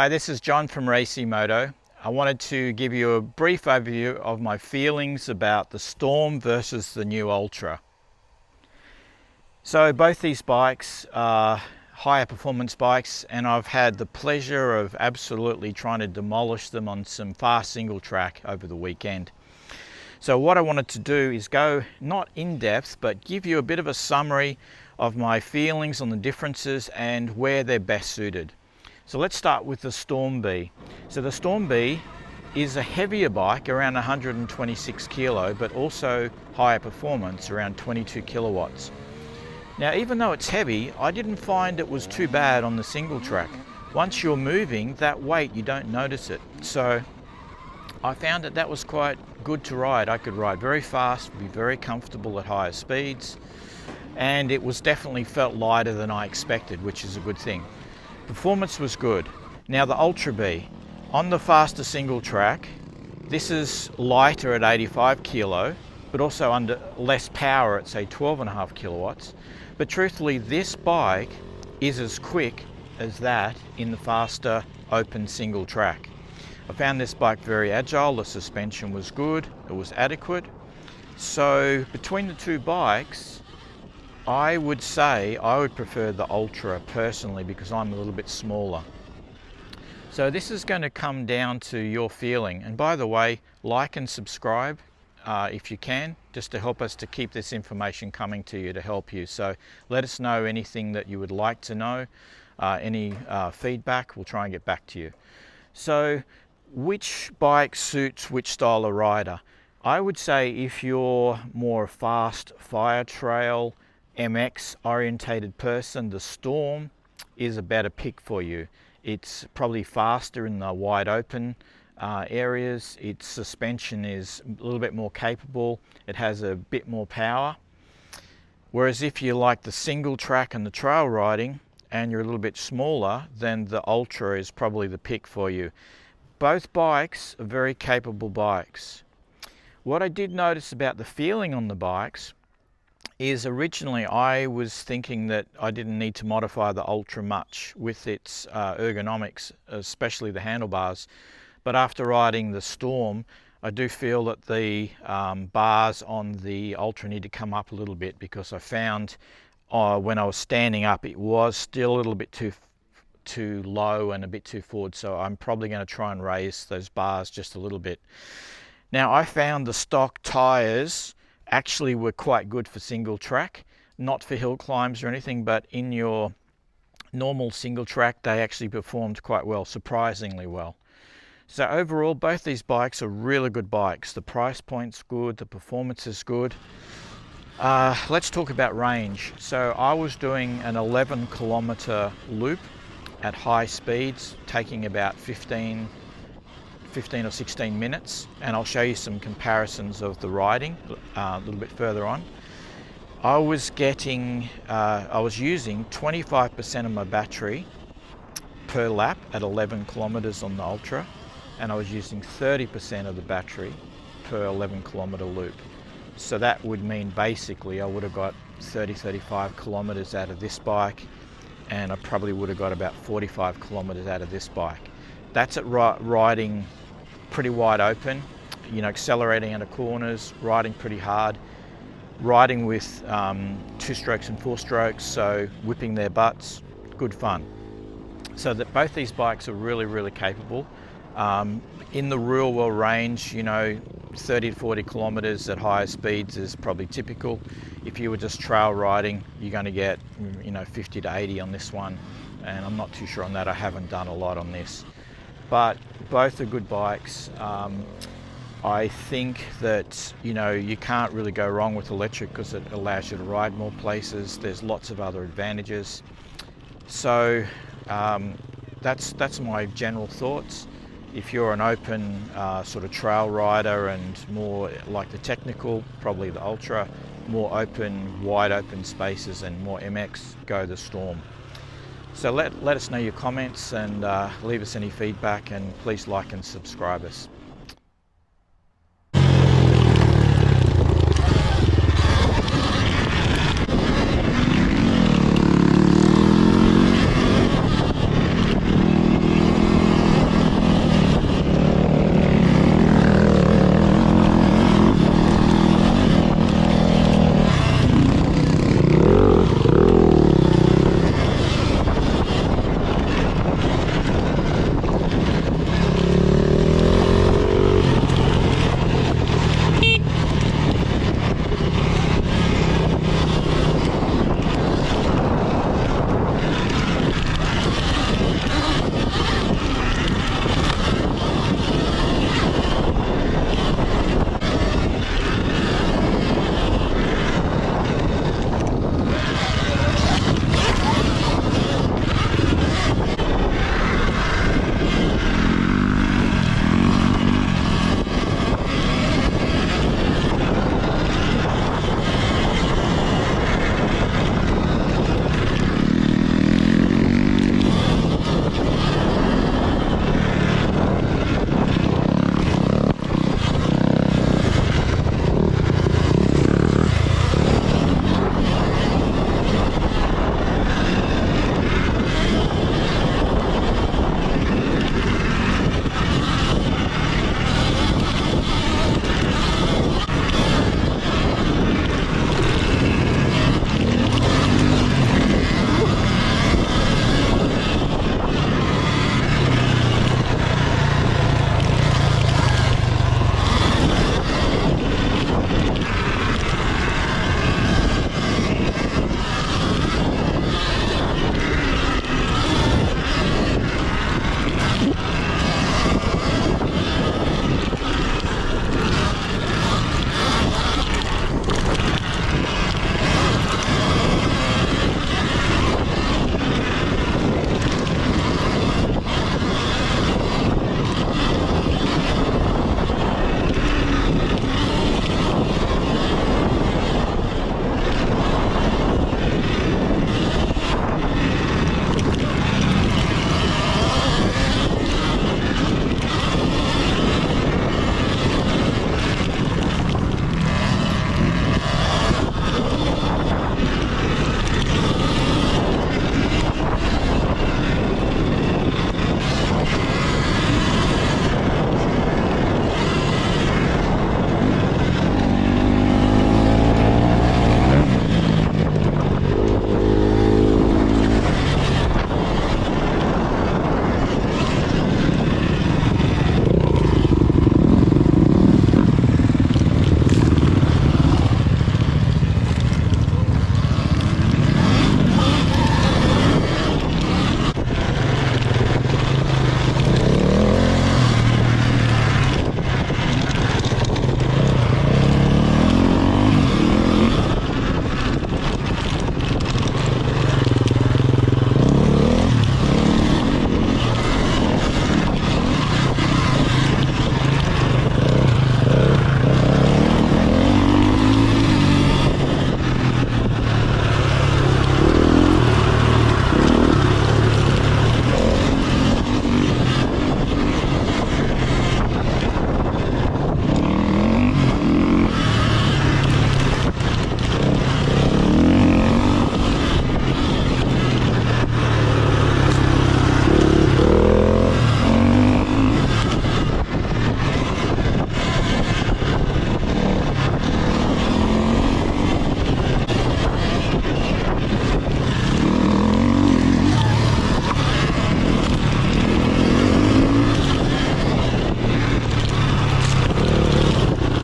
Hi, this is John from RacyMoto. I wanted to give you a brief overview of my feelings about the Storm versus the new Ultra. So both these bikes are higher performance bikes, and I've had the pleasure of absolutely trying to demolish them on some fast single track over the weekend. So what I wanted to do is go not in depth, but give you a bit of a summary of my feelings on the differences and where they're best suited. So let's start with the Storm B. So the Storm B is a heavier bike, around 126 kilo, but also higher performance, around 22 kilowatts. Now, even though it's heavy, I didn't find it was too bad on the single track. Once you're moving, that weight, you don't notice it. So I found that was quite good to ride. I could ride very fast, be very comfortable at higher speeds, and it was definitely felt lighter than I expected, which is a good thing. Performance was good. Now the Ultra B, on the faster single track, this is lighter at 85 kilo, but also under less power at say 12.5 kilowatts. But truthfully, this bike is as quick as that in the faster open single track. I found this bike very agile, the suspension was good, it was adequate. So between the two bikes, I would say I would prefer the Ultra personally, because I'm a little bit smaller. So this is going to come down to your feeling. And by the way, like and subscribe if you can, just to help us to keep this information coming to you to help you. So let us know anything that you would like to know, any feedback, we'll try and get back to you. So which bike suits which style of rider? I would say if you're more a fast fire trail, MX orientated person, the Storm is a better pick for you. It's probably faster in the wide open areas. Its suspension is a little bit more capable. It has a bit more power. Whereas if you like the single track and the trail riding and you're a little bit smaller, then the Ultra is probably the pick for you. Both bikes are very capable bikes. What I did notice about the feeling on the bikes is originally I was thinking that I didn't need to modify the Ultra much with its ergonomics, especially the handlebars. But after riding the Storm, I do feel that the bars on the Ultra need to come up a little bit, because I found when I was standing up it was still a little bit too low and a bit too forward. So I'm probably going to try and raise those bars just a little bit. Now I found the stock tires actually were quite good for single track, not for hill climbs or anything, but in your normal single track they actually performed quite well, surprisingly well. So overall, both these bikes are really good bikes. The price point's good, the performance is good. Let's talk about range. So I was doing an 11-kilometer loop at high speeds, taking about 15 or 16 minutes, and I'll show you some comparisons of the riding a little bit further on. I was using 25% of my battery per lap at 11 kilometers on the Ultra, and I was using 30% of the battery per 11-kilometer loop. So that would mean basically I would have got 35 kilometers out of this bike, and I probably would have got about 45 kilometers out of this bike. That's at riding pretty wide open, accelerating out of corners, riding pretty hard, riding with 2 strokes and 4 strokes, so whipping their butts, good fun. So that both these bikes are really, really capable. In the real world range, 30 to 40 kilometers at higher speeds is probably typical. If you were just trail riding, you're going to get 50 to 80 on this one, and I'm not too sure on that. I haven't done a lot on this, but both are good bikes. I think that you can't really go wrong with electric, because it allows you to ride more places. There's lots of other advantages. So that's my general thoughts. If you're an open sort of trail rider and more like the technical, probably the Ultra. More open, wide open spaces and more MX, go the Storm. So let us know your comments and leave us any feedback, and please like and subscribe us.